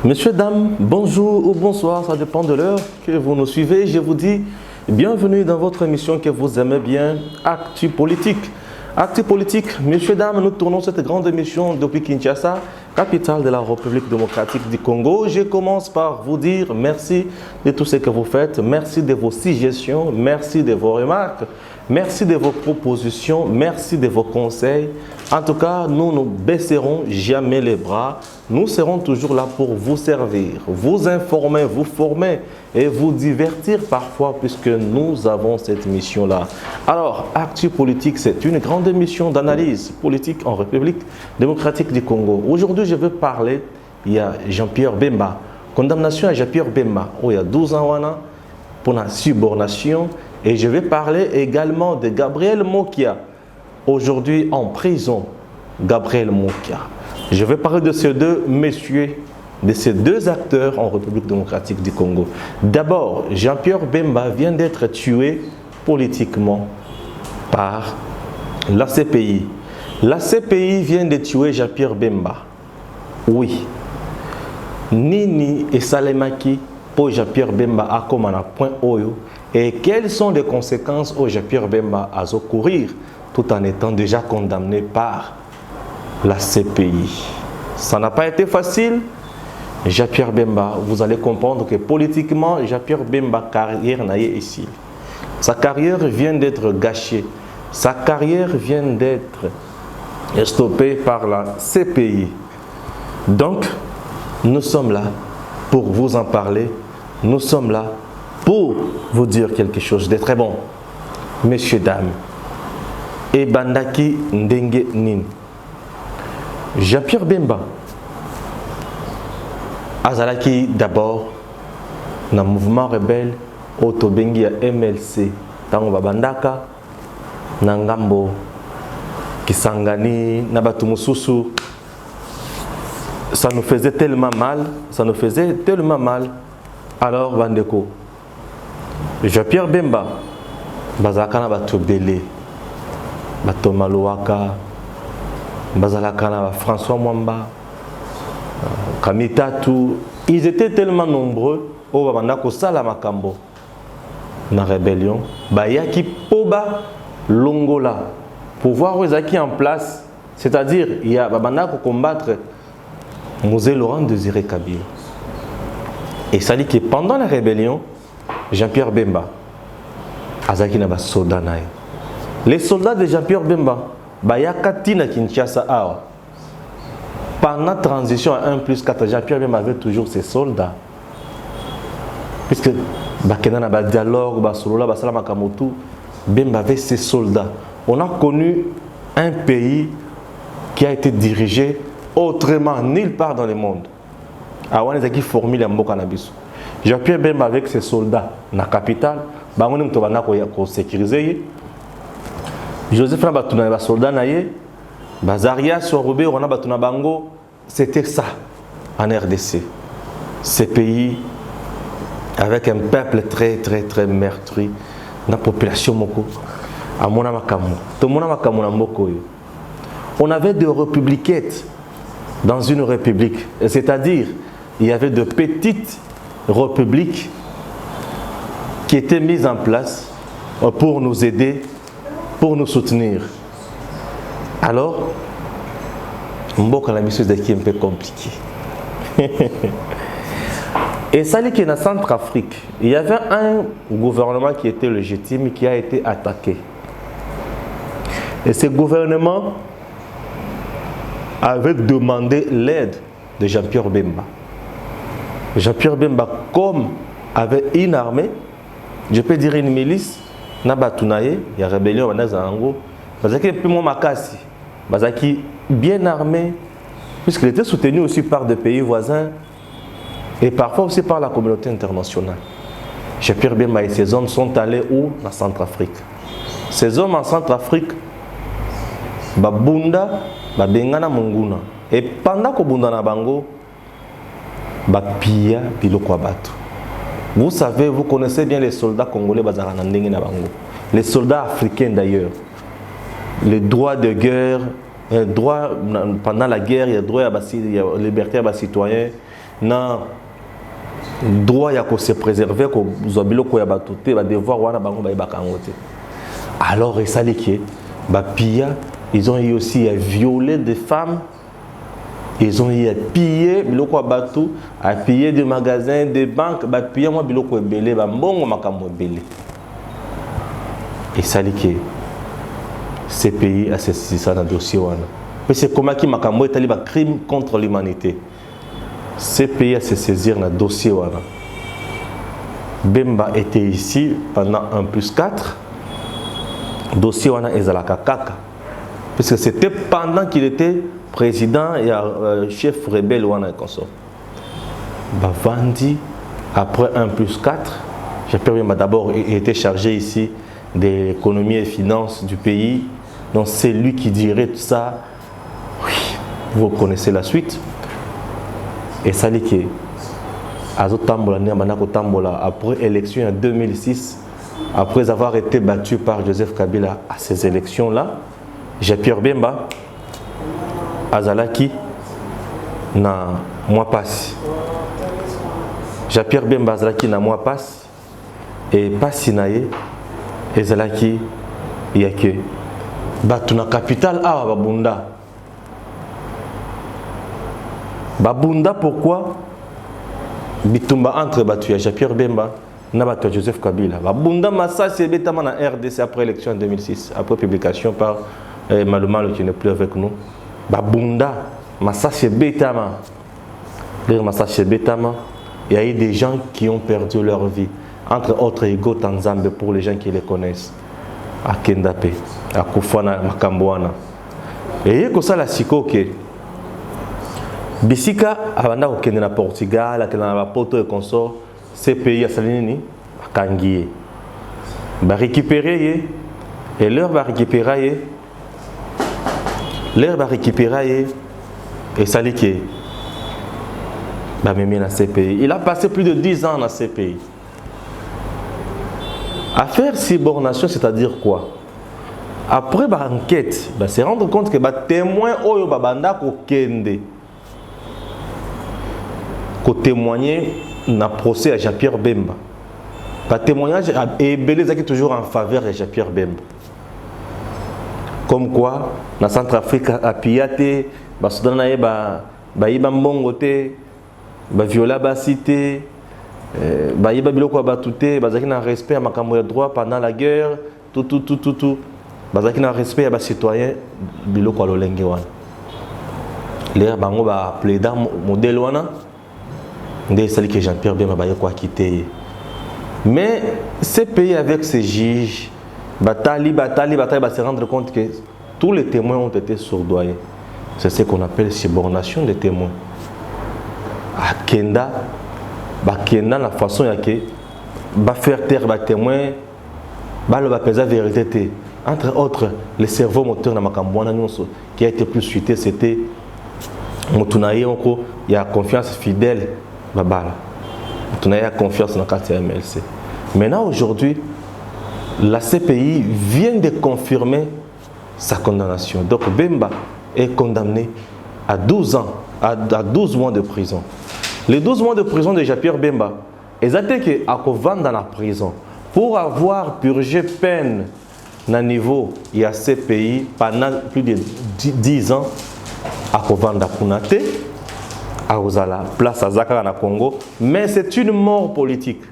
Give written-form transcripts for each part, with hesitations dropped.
Messieurs, dames, bonjour ou bonsoir, ça dépend de l'heure que vous nous suivez. Je vous dis bienvenue dans votre émission que vous aimez bien, Actu Politique. Actu Politique, messieurs, dames, nous tournons cette grande émission depuis Kinshasa, capitale de la République démocratique du Congo. Je commence par vous dire merci de tout ce que vous faites, merci de vos suggestions, merci de vos remarques, merci de vos propositions, merci de vos conseils. En tout cas, nous ne baisserons jamais les bras. Nous serons toujours là pour vous servir, vous informer, vous former et vous divertir parfois puisque nous avons cette mission-là. Alors, Actu Politique, c'est une grande émission d'analyse politique en République démocratique du Congo. Aujourd'hui, je veux parler, il y a Jean-Pierre Bemba. Condamnation à Jean-Pierre Bemba, où il y a 12 ans pour la subornation. Et je vais parler également de Gabriel Mokia, aujourd'hui en prison. Gabriel Mokia. Je vais parler de ces deux messieurs, de ces deux acteurs en République démocratique du Congo. D'abord, Jean-Pierre Bemba vient d'être tué politiquement par la CPI. La CPI vient de tuer Jean-Pierre Bemba. Oui. Nini et Salemaki pour Jean-Pierre Bemba à comme un point Oyo. Et quelles sont les conséquences au Jean-Pierre Bemba à courir tout en étant déjà condamné par la CPI. Ça n'a pas été facile. Jean-Pierre Bemba, vous allez comprendre que politiquement, Jean-Pierre Bemba carrière n'a ici. Sa carrière vient d'être gâchée. Sa carrière vient d'être stoppée par la CPI. Donc, nous sommes là pour vous en parler. Nous sommes là pour vous dire quelque chose de très bon. Messieurs, dames, et Bandaki Ndenge Nin. Jean-Pierre Bemba azalaki d'abord dans le mouvement rebelle Otobengi à MLC tango babandaka na ngambo Kisangani na batu mususu. Ça nous faisait tellement mal. Alors bandeko Jean-Pierre Bemba bazalaka na batu belé bato maluaka Bazalakana, François Mwamba, Kamitatu, ils étaient tellement nombreux au Babandako Salamakambo, dans la rébellion, Bayaki Poba Longola, pour voir où ils en place, c'est-à-dire il y a Babandako combattre Mosé Laurent Désiré Kabila. Et ça dit que pendant la rébellion, Jean-Pierre Bemba, Azaki Naba Sodanaï, les soldats de Jean-Pierre Bemba, Bayakatina Kinshasa Awa. Pendant la transition à 1+4, Jean-Pierre Bemba avait toujours ses soldats. Puisque Bakena na dialogue, Basolola, Basalama Kamotu, Bemba avait ses soldats. On a connu un pays qui a été dirigé autrement, nulle part dans le monde. Awa Nezaki formule ya mboka na biso. Jean-Pierre Bemba avec ses soldats dans la capitale, bango ni mtobana ko sécuriser. Joseph Nabatuna ba soldat naye Bazaria Sorobé on a batuna bango, c'était ça en RDC. Ces pays avec un peuple très meurtri, la population moko amona makamu. To mona makamu na mboko yo. On avait des républiquettes dans une république, c'est-à-dire il y avait de petites républiques qui étaient mises en place pour nous aider, pour nous soutenir. Alors, Mboka la mission est un peu compliquée. Et ça dit qu'en Centrafrique, il y avait un gouvernement qui était légitime, qui a été attaqué. Et ce gouvernement avait demandé l'aide de Jean-Pierre Bemba. Jean-Pierre Bemba, comme avait une armée, je peux dire une milice, Nabatunaye, il y a rébellion, Bazaki Makasi, Bazaki bien armé, puisqu'il était soutenu aussi par des pays voisins et parfois aussi par la communauté internationale. Jean-Pierre Bemba et ses hommes sont allés où? En Centrafrique. Ces hommes en Centrafrique, Babunda, Babengana Munguna, Et pendant que Bundana Bango, Bapia Biloko Bato. Vous savez, vous connaissez bien les soldats congolais Bazaranandenge na Bango. Les soldats africains d'ailleurs. Les droits de guerre, droit pendant la guerre, il y a droit à la liberté à citoyen, non droit à se préserver, alors et ça ils ont eu aussi à violer des femmes, ils ont eu à piller biloko bateau, à piller des magasins, des banques, à piller moi biloko belé, ba mbongo makambo belé. Et ça ces pays à ça dans le dossier. Mais c'est comment qui m'a dit un crime contre l'humanité. Ces pays à se saisir dans le dossier. Bemba était ici pendant 1+4. Dossier est Zalaka Kaka. Parce que c'était pendant qu'il était président et chef rebelle et consort. Bavandi, après 1+4, j'ai d'abord été chargé ici de l'économie et finances du pays. Donc c'est lui qui dirait tout ça. Oui, vous connaissez la suite. Et ça dit que après l'élection en 2006, après avoir été battu par Joseph Kabila à ces élections-là, Jean-Pierre Bemba, Azalaki, na moi passe. Jean-Pierre Bemba Azalaki na moi passe. Et Passinaye, Azalaki, Yake. Batuna capitale à Babunda. Babunda pourquoi? Bitumba entre Batuya Jean-Pierre Bemba et Joseph Kabila. Babunda Massa c'est bétama na RDC après l'élection en 2006, après publication par Malumalo qui n'est plus avec nous. Babunda Massa c'est bétama. Massa c'est bétama. Il y a eu des gens qui ont perdu leur vie. Entre autres Ego Tanzambe pour les gens qui les connaissent. À Kendape, à Koufana, Makambouana. Et comme ça, la Siko, ok. Bissika, avant d'aller au Portugal, à Porto et consort, ces pays à Salinini, à Kangié. Va récupérer, et leur va récupérer, et ça dit que, même dans ces pays. Il a passé plus de 10 ans dans ces pays. À faire subornation, c'est-à-dire quoi? Après l'enquête, c'est rendre compte que les témoins oyo babanda ko kende ko témoigner dans le procès à Jean-Pierre Bemba. Le témoignage est belé toujours en faveur de Jean-Pierre Bemba. Comme quoi, dans le Centrafrique, à Piate, ba Soudan nae ba iba mbongote, ba viola ba cité. Baïba biloko batouté, bazaki na respect à makambo ya droit pendant la guerre, tout. Bazaki na respect à ba citoyen biloko lolenge wana. L'air bango ba plaida modèle wana. Ndé sali que Jean-Pierre Bemba ba yoko quitter. Mais ces pays avec ces juges, batali ba se rendre compte que tous les témoins ont été sourdoyés. C'est ce qu'on appelle subornation des témoins. À Kenda Bakenda la façon que faire taire les témoins, le pesa vérité. Entre autres, le cerveau moteur de Makambouana qui a été plus suité, c'était Motunaye, il y a confiance fidèle. Motunaye a confiance dans le MLC. Maintenant, aujourd'hui, la CPI vient de confirmer sa condamnation. Donc Bemba est condamné à 12 ans, à 12 mois de prison. Les 12 mois de prison de Jean-Pierre Bemba, ils étaient à Kovan dans la prison pour avoir purgé peine dans le niveau il y a ces pays pendant plus de 10 ans à Kovan d'Akunate, à Ozala, place à Zakara na Congo. Mais c'est une mort politique.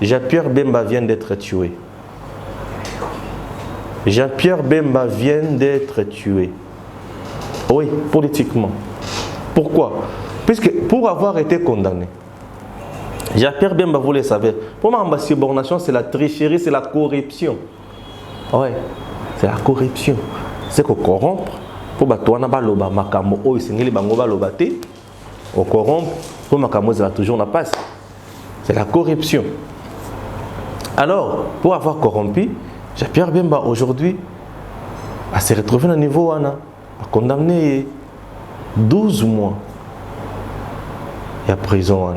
Jean-Pierre Bemba vient d'être tué. Jean-Pierre Bemba vient d'être tué. Oui, politiquement. Pourquoi? Puisque pour avoir été condamné, Jean-Pierre Bemba, vous le savez, pour moi, la subornation, c'est la tricherie, c'est la corruption. Oui, c'est la corruption. C'est qu'on corrompre, pour que baloba makamo o isengeli bango baloba te, on corrompt, pour makamo ça toujours la passe. C'est la corruption. Alors, pour avoir corrompu, Jean-Pierre Bemba aujourd'hui, à se retrouver à un niveau, à condamner. 12 mois. Il y a prison.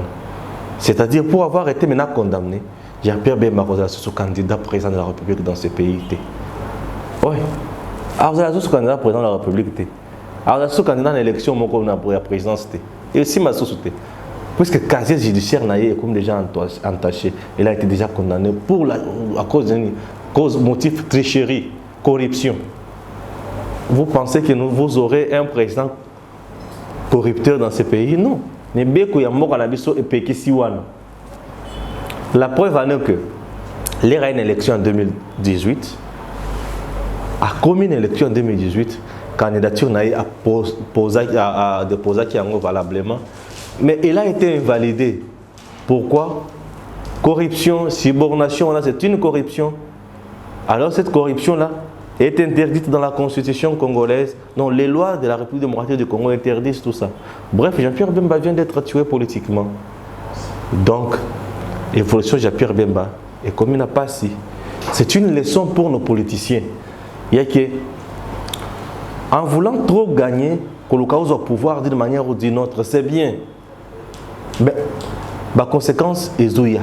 C'est-à-dire, pour avoir été maintenant condamné, Jean-Pierre Bemba est candidat président de la République dans ce pays. Oui. Alors, vous êtes candidat président de la République. Alors, vous êtes candidat à l'élection pour la présidence. Et aussi, ma société. Puisque le casier judiciaire est comme déjà entaché. Il a été déjà condamné pour à cause d'une motif tricherie, corruption. Vous pensez que vous aurez un président corrupteur dans ce pays? Non. La preuve en est que il y a une élection en 2018. A commis une élection en 2018, candidature n'a déposé qui valablement, mais il a été invalidé. Pourquoi? Corruption, subornation, c'est une corruption. Alors cette corruption-là est interdite dans la constitution congolaise. Donc les lois de la République démocratique du Congo interdisent tout ça. Bref, Jean-Pierre Bemba vient d'être tué politiquement. Donc, l'évolution de Jean-Pierre Bemba est comme une passé. C'est une leçon pour nos politiciens. Il y a que, en voulant trop gagner, que le au pouvoir d'une manière ou d'une autre, c'est bien. Mais la conséquence est Zouya.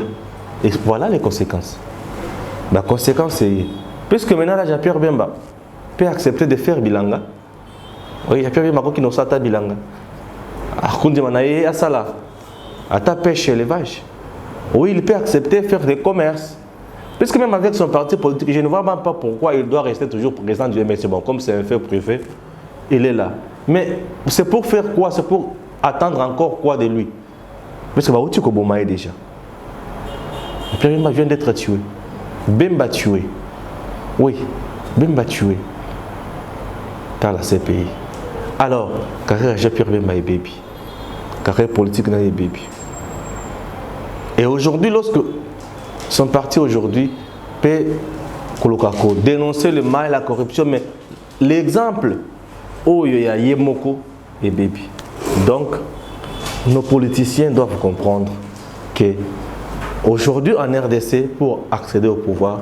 Et voilà les conséquences. La conséquence est, puisque maintenant Jean-Pierre Bemba peut accepter de faire bilanga. Oui, Jean-Pierre Bemba qui nous sata bilanga. Akundi manaye asala. Ata pêche élevage. Oui, il peut accepter de faire des commerces. Puisque même avec son parti politique, je ne vois même pas pourquoi il doit rester toujours président du MSC. Bon, comme c'est un fait privé, il est là. Mais c'est pour faire quoi? C'est pour attendre encore quoi de lui? Parce que Baouti Koboma est déjà. Pierre Bemba vient d'être tué. Bemba tué. Oui, Bemba tué. Dans la CPI. Alors, carrière Jean-Pierre Bemba est baby. Carrière politique n'est pas baby. Et aujourd'hui, lorsque son parti aujourd'hui peut dénoncer le mal et la corruption, mais l'exemple où il y a Yemoko et Baby. Donc, nos politiciens doivent comprendre que aujourd'hui en RDC, pour accéder au pouvoir,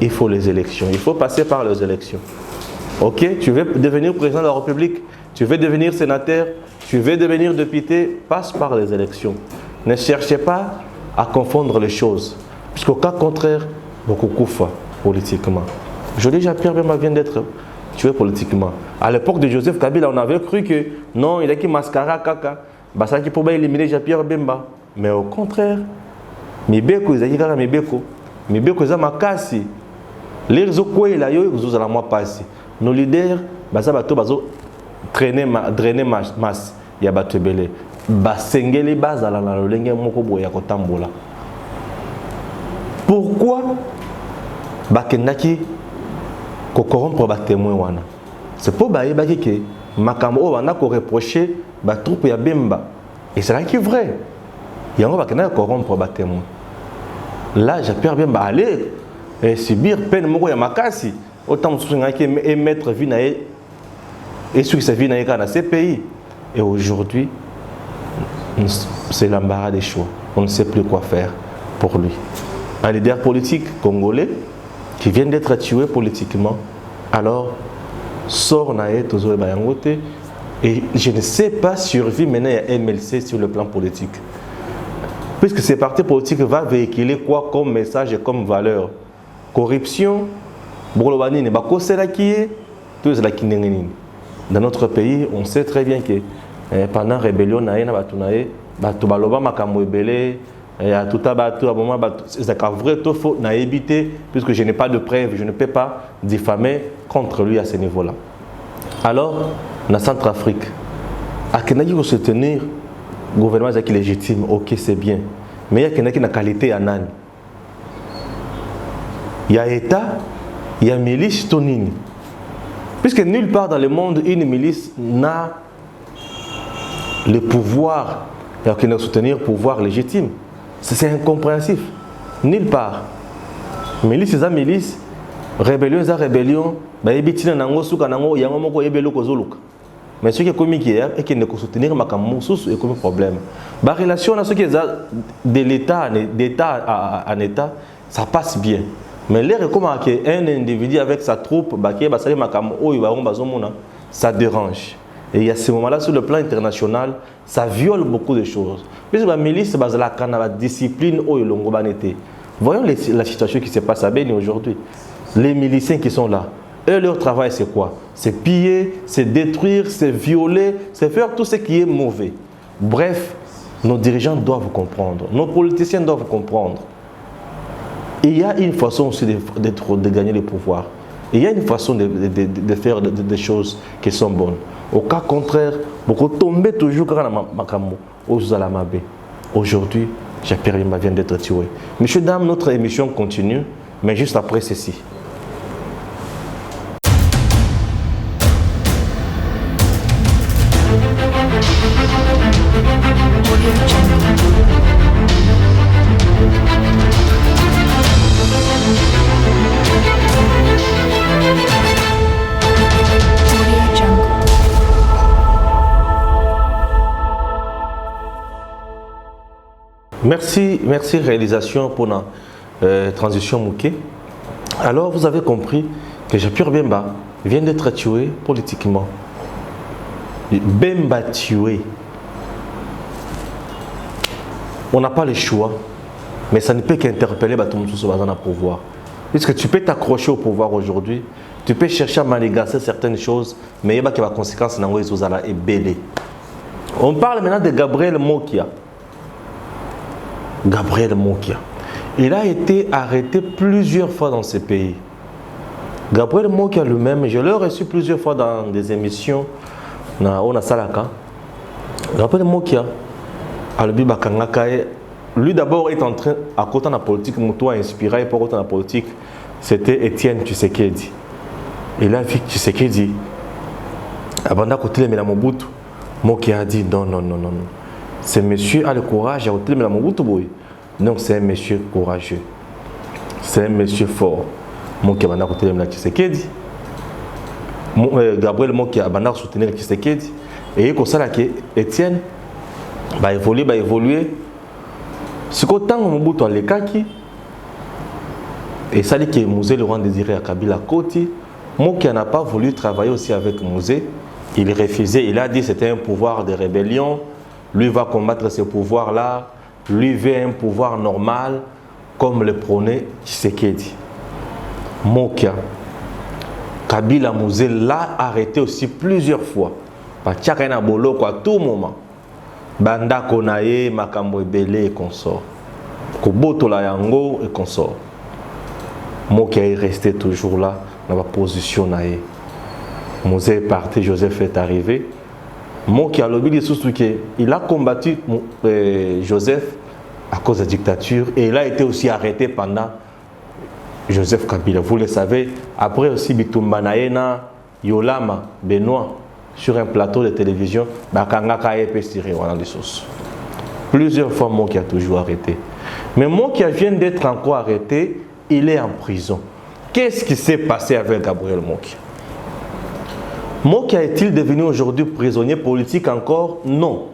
il faut les élections. Il faut passer par les élections. Ok, tu veux devenir président de la République, tu veux devenir sénateur, tu veux devenir député, passe par les élections. Ne cherchez pas à confondre les choses. Puisqu'au cas contraire, beaucoup koufa politiquement. Aujourd'hui, Jean-Pierre Bemba vient d'être tué politiquement. À l'époque de Joseph Kabila, on avait cru que non, il a qui mascara kaka. Ça qui pouvait éliminer Jean-Pierre Bemba. Mais au contraire, Mibeko, ils ont dit Mibeko. Mibeko, ils ont makasi. Les réseaux quoi il a eu, ils ont la passé. Nos leaders, ça va drainer masse. Il y a battu belé. Basengeli bazala na lolenge moko boya kotambola. Pourquoi bakendaki ko corrompre ba témoin wana? C'est pour baïbaki que makambo wana ko reprocher ba troupe ya Bemba. Et c'est là qui est vrai. Yango bakendaki corrompre ba témoin. Là, Jean-Pierre Bemba allait subir peine moko ya makasi. Autant que émettre vie na et sur sa vie dans ces pays. Et aujourd'hui, c'est l'embarras des choix. On ne sait plus quoi faire pour lui. Un leader politique congolais qui vient d'être tué politiquement, alors sort naé tozo bayangote et je ne sais pas survivre maintenant à MLC sur le plan politique. Puisque ces partis politiques vont véhiculer quoi comme message et comme valeur? Corruption, Brolobani ne bakose la qui est, tout la qui n'est. Dans notre pays, on sait très bien que pendant la rébellion, puisque je n'ai pas de preuves, je ne peux pas diffamer contre lui à ce niveau-là. Alors, dans la Centrafrique, à Kenaki pour soutenir le gouvernement qui est légitime, ok, c'est bien. Mais il y a Kenaki qui a qualité à Nan. Il y a État, il y a milice, Tonini. Puisque nulle part dans le monde, une milice n'a le pouvoir, et qui n'a soutenir le pouvoir légitime. C'est incompréhensif. Nulle part. Milice, c'est milice. Rébellion, c'est rébellion. Mais ce qui est commis et qui ne soutenir ma est comme problème. La relation à ce qui est de l'État en État, ça passe bien. Mais l'air comme un individu avec sa troupe, ça dérange. Et à ce moment-là, sur le plan international, ça viole beaucoup de choses. Mais la milice, la discipline, voyons la situation qui se passe à Béni aujourd'hui. Les miliciens qui sont là, eux, leur travail, c'est quoi? C'est piller, c'est détruire, c'est violer, c'est faire tout ce qui est mauvais. Bref, nos dirigeants doivent comprendre, nos politiciens doivent comprendre. Il y a une façon aussi de gagner le pouvoir. Il y a une façon de faire des choses qui sont bonnes. Au cas contraire, beaucoup tomber toujours quand aux Alamabé. Aujourd'hui, Jean-Pierre Yemba vient d'être tué. Messieurs, dames, notre émission continue, mais juste après ceci. Merci réalisation pour la transition Mouké. Alors vous avez compris que Jean-Pierre Bemba vient d'être tué politiquement. Bemba tué. On n'a pas le choix, mais ça ne peut qu'interpeller Batoumoussou Bazan à pouvoir. Puisque tu peux t'accrocher au pouvoir aujourd'hui, tu peux chercher à manigancer certaines choses, mais il y a des conséquences dans les choses et belé. On parle maintenant de Gabriel Mokia. Gabriel Mokia. Il a été arrêté plusieurs fois dans ce pays. Gabriel Mokia lui-même, je l'ai reçu plusieurs fois dans des émissions on a Salaka. Gabriel Mokia, lui d'abord est en train, à côté de la politique, Moutoua inspiré pour côté de la politique, c'était Étienne Tshisekedi. Il a vu Tshisekedi. Avant de côté de Mobutu, Mokia a dit non. Ce monsieur a le courage à côté de Mobutu. Donc c'est un monsieur courageux. C'est un monsieur fort. Mokia a côté de Tshisekedi. Gabriel Mokia a soutenu Tshisekedi. Et il y a Étienne va évoluer. Ce qu'autant Mobutu a le kaki. Et ça dit que Mouzé le rend désiré à Kabila Koti. Mokia n'a pas voulu travailler aussi avec Mouzé. Il refusait. Il a dit que c'était un pouvoir de rébellion. Lui va combattre ce pouvoir-là. Lui veut un pouvoir normal, comme le prônait Tshisekedi. Mokia. Kabila Mouzé l'a arrêté aussi plusieurs fois. Par Tchakana Boloko à tout moment. Banda Konaye, Makambo Ebele et consort. Koboto la Yango et consort. Mokia est resté toujours là, dans la position naïe. Mouzé est parti, Joseph est arrivé. Mokia il a combattu Joseph à cause de la dictature et il a été aussi arrêté pendant Joseph Kabila. Vous le savez, après aussi Bitumba Naena, Yolama, Benoît, sur un plateau de télévision, plusieurs fois Mokia a toujours arrêté. Mais Mokia vient d'être encore arrêté, il est en prison. Qu'est-ce qui s'est passé avec Gabriel Mokia? Mokia est-il devenu aujourd'hui prisonnier politique encore? Non.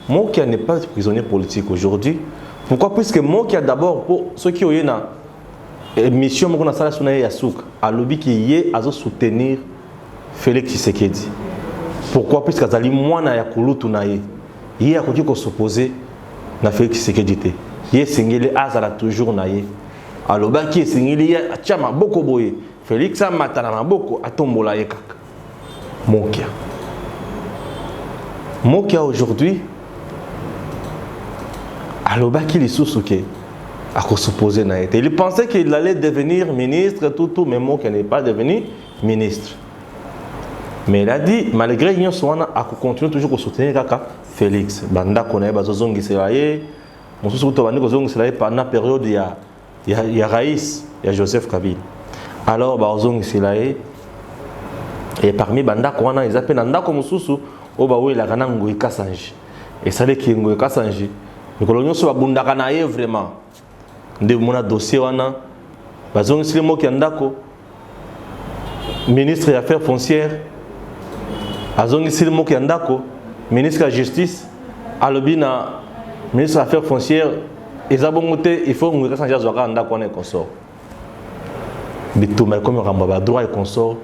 Mokia n'est pas prisonnier politique aujourd'hui. Pourquoi? Puisque Mokia d'abord, pour ceux qui ont eu une mission, à lobby qui est à soutenir Félix Tshisekedi. Pourquoi? Puisque Azali Mwana ya Kulutu naye. Il y a quelqu'un qui s'oppose à Félix Tshisekedi. Il y a Singeli Azala toujours naye. Alors, qui est Singeli Achama Boko Boye. Félix Amatana Boko Atombola Yekaka. Mokia. Mokia aujourd'hui, alors qui les sous-souké à cause s'opposer n'a été. Il pensait qu'il allait devenir ministre, tout, mais Mokia n'est pas devenu ministre. Mais il a dit, malgré l'union Soana, à continuer toujours à soutenir Kaka Félix. Banda connaît Bazozongi Selaye, mon sous-souté Bazozongi Selaye pendant la période il y a Raïs, il y a Joseph Kabila. Alors Bazozongi Selaye. Et parmi Banda Kouana, ils appellent Nanda comme Soussou, Obaoué la Gana Ngoui Kassanji. Et ça, c'est Ngoui Kassanji. Mais quand on soit Bundakanaye vraiment, de mon dossier, Bazong Silimo Kiandako, ministre des Affaires foncières, Azong Silimo Kiandako, ministre de la Justice, Alobina, ministre des Affaires foncières, Ezabongote, il faut Ngoui Kassanji Azouaka Andako et consort. Bitouma comme Rambaba, droit et consort.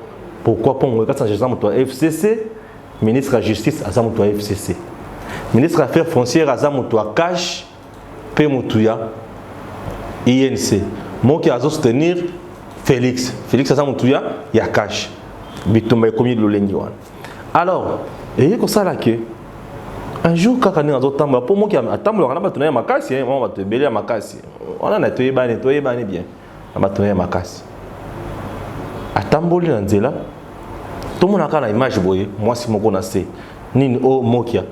Pourquoi pour moi, quand j'ai FCC, ministre de la Justice, Azamotoua FCC. Ministre des Affaires foncières, Azamotoua Cash, Pemotouya, INC. Moi qui a soutenir Félix. Félix Azamotoua, il y a Cash. Bitumba commis de l'Olengiwan. Alors, et comme ça là que un jour quand on est dans temps pour moi qui attend on va tourner ma casse, on va te béler ma casse. On a nettoyé bien. On va tourner ma casse. Atamboli na nzela. Tout le monde a une image boye, moi si mon connaissez ni o mokia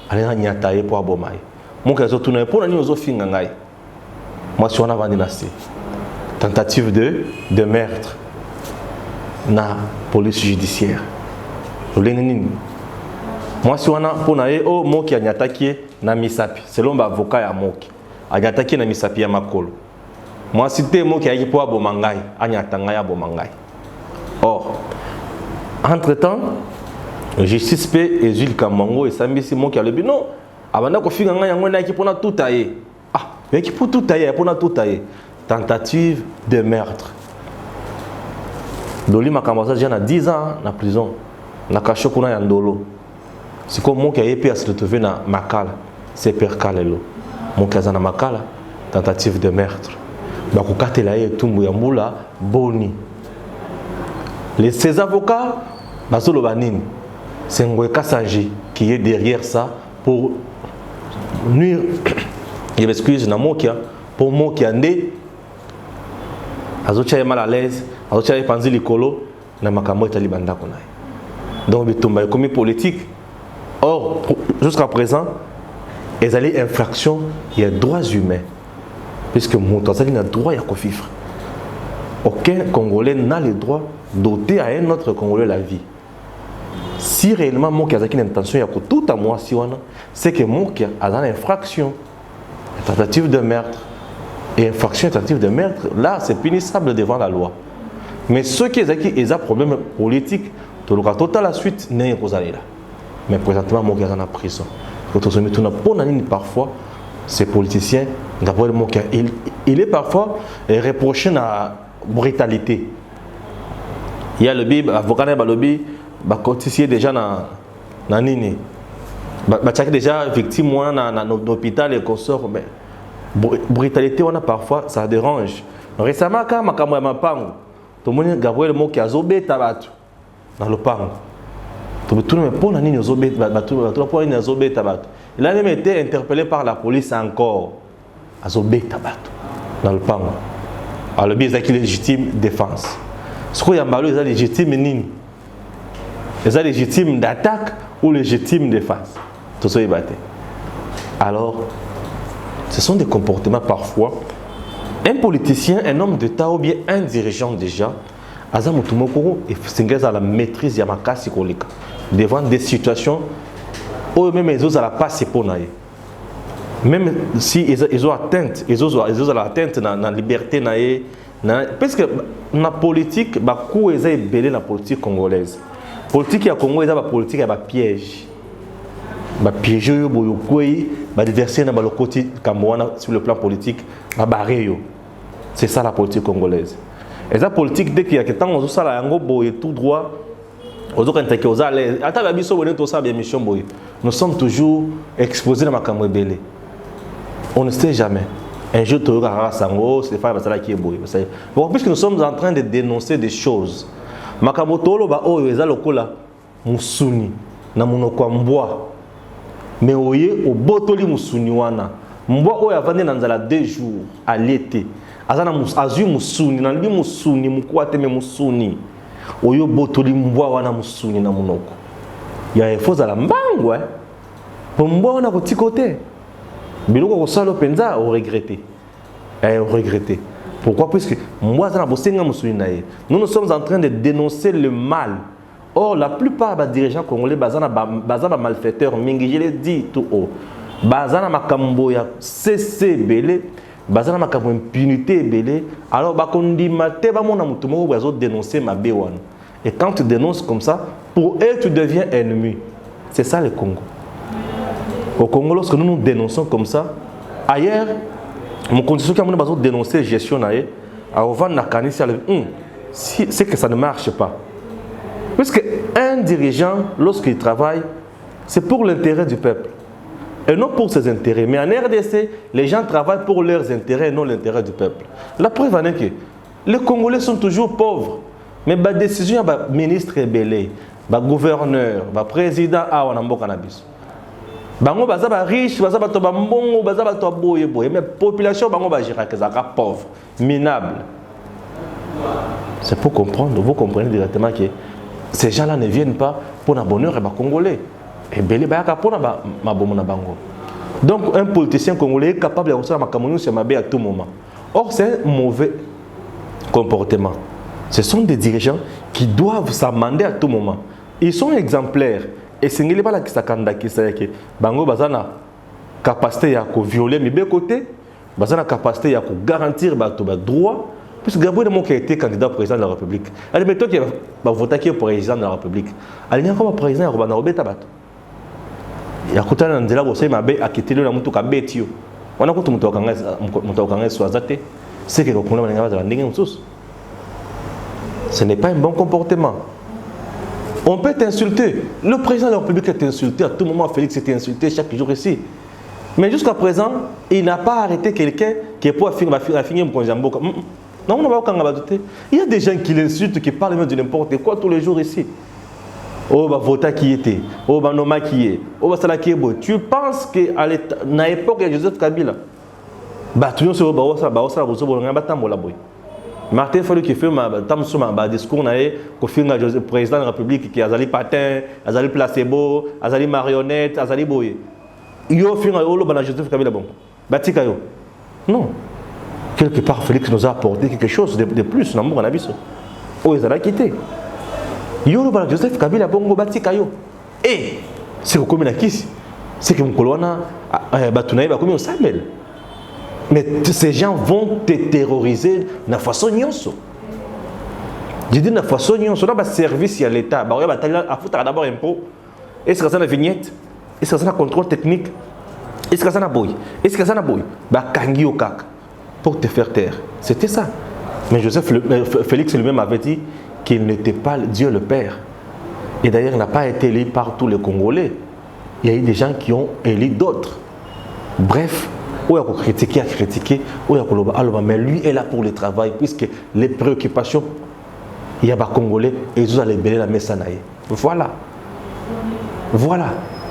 allez nyata ye pour abomai. Mon cas zo tourner pour ni ozo finga ngai. Moi si on a vendu na tentative de meurtre na police judiciaire. Moi si on a pour na ye o mokia nyataki na misapi selon ba avocat ya moki. Anyataki na misapi ya makolo. Moi si te mokia yi pour abomangai, anyata ngai abomangai. Or, entre-temps, justice paix et Jules Kamango et Sambisi Mon qui a le but non. Avant de faire un qui pour tout tailler. Ah, mais qui pour tout tailler, pour tout tailler. Tentative de meurtre. Doli Makamasa déjà a 10 ans en prison. Na caché qu'on a un dolo. C'est comme moi qui a été à se retrouver dans Makala. C'est Père Kalelo. Mon qui a na Makala. Tentative de meurtre. Bah kukate la ye tumbu ya mbula boni. Ces avocats, c'est Ngoé Kassanji qui est derrière ça pour nuire, je m'excuse, pour moi qui en est, Azocha est mal à l'aise, Azocha est pensé l'écolo, na makambo est talibanda konai. Donc, il tombe comme politique. Or, jusqu'à présent, ils allaient infraction, il y a droits humains. Puisque mon Tanzanie a droit à vivre. Aucun Congolais n'a le droit d'ôter à un autre Congolais la vie. Si réellement mon Kazaki a une intention, il y a tout à moi, c'est que mon Kazaki a une infraction, une tentative de meurtre. Et infraction, tentative de meurtre, là, c'est punissable devant la loi. Mais ceux qui ont un problème politique, tout à la suite, n'est pas là. Mais présentement, mon Kazaki est en prison. Parfois, ces politiciens, il est parfois reproché à brutalité. Il y a le bib, avocat le lobby, cotiser déjà na nini. Déjà victime dans l'hôpital et consort, mais brutalité on a parfois ça dérange. Récemment quand makambo ma pango, tout le monde Gabriel mo qui a zobé tabatu dans le pango. Tout le monde pour la nini zobé tabatu, pour la zobé tabatu. Il a même été interpellé par la police encore à zobé tabatu dans le pango. Alors le bib c'est légitime défense. Ce qu'il y a malheur, c'est légitime nini. C'est légitime d'attaque ou légitime défense. Tout ça est battu. Alors, ce sont des comportements parfois. Un politicien, un homme d'État ou bien un dirigeant déjà, Azamutumokoro est à la maîtrise de Yamakasi Kolika devant des situations où même ils ont la passe pour naïe. Même si ils ont atteinte, ils ont l'atteinte dans la liberté naïe. Parce que dans la politique, beaucoup est belé la politique congolaise. La politique ya Congo est la politique à piège. Piège yo boyokoyi, diverser dans le côté Cameroun sur le plan politique, barré. C'est ça la politique congolaise. Et la politique dès qu'il y a que tant on ça la yango boy tout droit, aux autres intérêts aux allez. Attends la biso bonne tout ça bien mission boy. Nous sommes toujours exposés dans makambo belé. On ne sait jamais. Un jour, tu auras sango, c'est pas ça qui est beau. Puisque nous sommes en train de dénoncer des choses. Makamoto ba o eza lokola musuni na munoko mbwa. Mais oye o botoli musuni wana. Mbwa o yavande na nzala 2 jours à l'été. Azana azu musuni na li musuni mukwate me musuni. Oyo botoli mbwa wana musuni na munoko. Ya efoza la mbangwa. Mbwa wana ko tikote. Biloko ko salo penza o regretter. Regretter. Pourquoi? Parce que moi, nous sommes en train de dénoncer le mal. Or, la plupart des dirigeants congolais, bazana malfaiteurs, mingi, je l'ai dit tout haut. Bazana makambo ya CC belé, bazana makambo impunité belé. Alors, bakondi mate ba mona mutumo bazo dénoncer ma béwan. Et quand tu dénonces comme ça, pour eux, tu deviens ennemi. C'est ça le Congo. Au Congo, lorsque nous nous dénonçons comme ça, ailleurs, mon condition qui a besoin de dénoncer la gestion, c'est que ça ne marche pas. Puisque un dirigeant, lorsqu'il travaille, c'est pour l'intérêt du peuple. Et non pour ses intérêts. Mais en RDC, les gens travaillent pour leurs intérêts et non l'intérêt du peuple. La preuve en est que les Congolais sont toujours pauvres. Mais la décision du ministre est belé, du gouverneur, du président, on a un cannabis. Bango baza ba riche, baza ba to ba mbongo, baza ba to boye boye, mais population bango ba jira kezaka pauvre, minable. C'est pour comprendre, vous comprenez directement que ces gens-là ne viennent pas pour le bonheur et les Congolais. Et belé ba ka pour ma bomona bango. Donc un politicien congolais est capable de recevoir ma camouflage sur ma baie à tout moment. Or c'est un mauvais comportement. Ce sont des dirigeants qui doivent s'amender à tout moment. Ils sont exemplaires. Et ce n'est pas là qui s'accanda qui c'est que bango bazana capacité à violer mes côtés, bazana capacité à garantir ba droit. Puisque Gabriel Moki a été candidat président de la République. Admettons qu'il va voter qui est président de la République. Il y a comme président Robana Robeta Bato. Il y a côté dans la bosse ma bé a quitté le mutu ka betio. On a côté mutu kanga soazate. C'est que qu'on a dans la ndenge msus. Ce n'est pas un bon comportement. On peut t'insulter. Le président de la République est insulté à tout moment. Félix est insulté chaque jour ici. Mais jusqu'à présent, il n'a pas arrêté quelqu'un qui est pour finir mon conjambo. Non, on n'a pas douter. Il y a des gens qui l'insultent, qui parlent même de n'importe quoi tous les jours ici. Oh, bah, Vota qui était. Oh, bah, Noma qui est. Oh, bah, Salah qui est beau. Tu penses qu'à l'époque, il y a Joseph Kabila. Bah, tu sais, bah, ça, Martin Fayulu qui fait un discours, le président de la République qui a des patins, des placebo, des marionnettes, des boyes. Il y a un Joseph Kabila. Non. Quelque part, Félix nous a apporté quelque chose de plus. On a vu ça. Oh, ils ont quitté. Il y a un Joseph Kabila. Et c'est comme il a c'est que mon colonna comme un Samuel. Mais ces gens vont te terroriser de la façon nyonso. Je dis de la façon nyonso. On a un service à l'État. Il y a d'abord un impôt. Est-ce que ça a une vignette? Est-ce que ça a un contrôle technique? Est-ce que ça a un boy? Est-ce que ça a un boy? Kangi au kak. Pour te faire taire. C'était ça. Mais Félix lui-même avait dit qu'il n'était pas Dieu le Père. Et d'ailleurs, il n'a pas été élu par tous les Congolais. Il y a eu des gens qui ont élu d'autres. Bref, où il a critiqué, mais lui est là pour le travail, puisque les préoccupations, il y a des Congolais et ils ont libéré la Messanaï. Voilà. Voilà.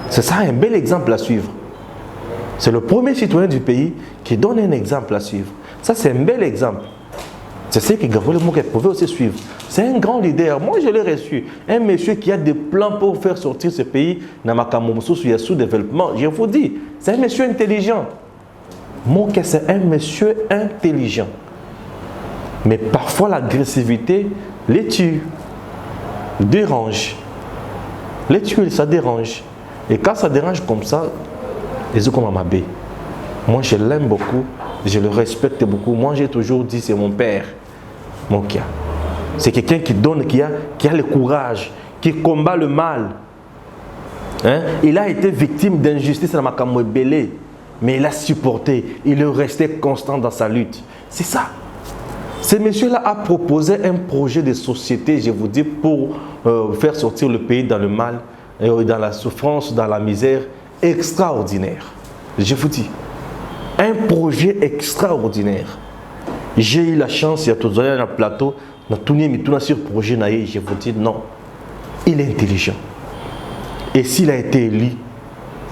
C'est ça un bel exemple à suivre. C'est le premier citoyen du pays qui donne un exemple à suivre. Ça, c'est un bel exemple. C'est ce que Gabriel Moki pouvait aussi suivre. C'est un grand leader. Moi, je l'ai reçu. Un monsieur qui a des plans pour faire sortir ce pays dans ma sous-développement. Je vous dis, c'est un monsieur intelligent. Moki, c'est un monsieur intelligent. Mais parfois, l'agressivité les tue, dérange. Les tue, ça dérange. Et quand ça dérange comme ça, ils sont comme Amabé. Moi, je l'aime beaucoup, je le respecte beaucoup. Moi, j'ai toujours dit, c'est mon père, Mokia. C'est quelqu'un qui donne, qui a le courage, qui combat le mal. Hein? Il a été victime d'injustice dans Makamwe Belé, mais il a supporté, il est resté constant dans sa lutte. C'est ça. Ce monsieur-là a proposé un projet de société, je vous dis, pour faire sortir le pays dans le mal, dans la souffrance, dans la misère, extraordinaire. Je vous dis, un projet extraordinaire. J'ai eu la chance, il y a tout un plateau, sur le projet, je vous dis non, il est intelligent. Et s'il a été élu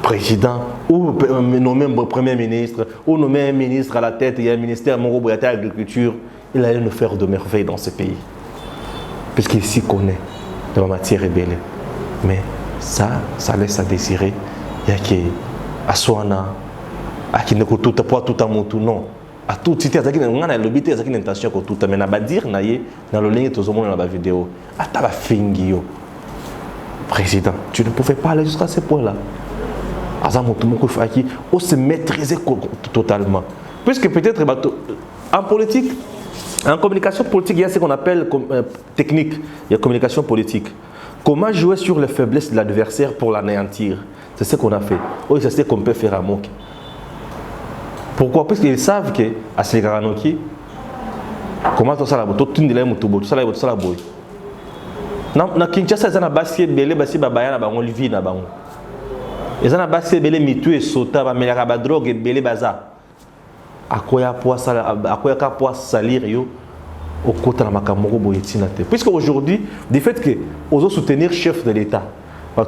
président, ou nommé premier ministre, ou nommé un ministre à la tête, il y a un ministère de l'agriculture, il allait nous faire de merveilles dans ce pays. Puisqu'il s'y connaît dans la matière rebelle. Mais ça laisse à désirer. Il y a qui Aswana, à qui ne coûte tout à mon non. À tout cité, à qui n'a pas l'obité, à qui n'a intention que tout à mais n'a pas dire naïe dans le lien tout le monde dans la vidéo. À ta fingio. Président, tu ne pouvais pas aller jusqu'à ce point-là. On se maîtriser totalement. Puisque peut-être en politique, en communication politique, il y a ce qu'on appelle technique, il y a communication politique. Comment jouer sur les faiblesses de l'adversaire pour l'anéantir? C'est ce qu'on a fait. Oui, c'est ce qu'on peut faire à Moki. Pourquoi? Parce qu'ils savent que à Ségaranoki, comment tout ça la boue, tout ça la boue. na Kinshasa za na basi belé basi babaya na bango livi na bango eza na basi belé mitu et sota ba melaka ba drogue belé baza akoya ka po salir yo au côté de makamoko boyetina te puisque aujourd'hui du fait que ozo soutenir chef de l'état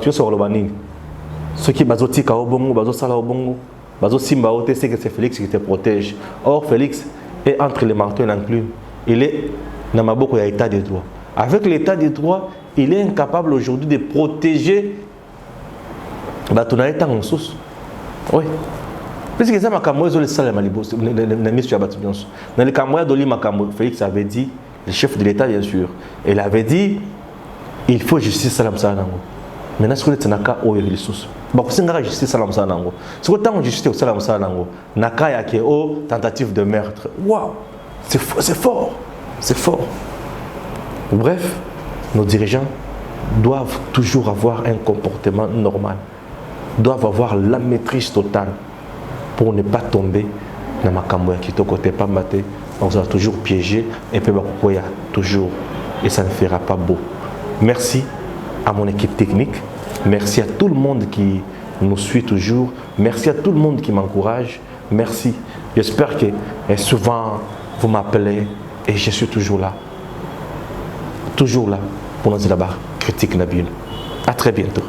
tu sur le banning ceux qui bazotika obongo bazosala obongo bazosimba ote c'est que c'est Félix qui te protège. Or Félix est entre les marteaux et l'enclume. Il est dans maboko ya état de droit. Avec l'état de droit, il est incapable aujourd'hui de protéger batona état en source. Oui. Parce que ça makambo zo le sala malibo na misu ya batu nyonso. Dans le camoya doli makambo Félix avait dit le chef de l'état bien sûr. Il avait dit il faut justice salam sa nango. Maintenant ce que tu n'as qu'à ouvrir les sources. Bakusinga justice salam sa nango. Ce que tant justice salam sa nango. Naka ya ke o tentative de meurtre. Waouh. C'est fort. C'est fort. Bref, nos dirigeants doivent toujours avoir un comportement normal. Doivent avoir la maîtrise totale pour ne pas tomber dans ma camoya qui côté pas maté. On sera toujours piégé et puis bakukoya toujours et ça ne fera pas beau. Merci à mon équipe technique. Merci à tout le monde qui nous suit toujours. Merci à tout le monde qui m'encourage. Merci. J'espère que souvent vous m'appelez et je suis toujours là. Toujours là pour nous dire là-bas. Critique Nabil. À très bientôt.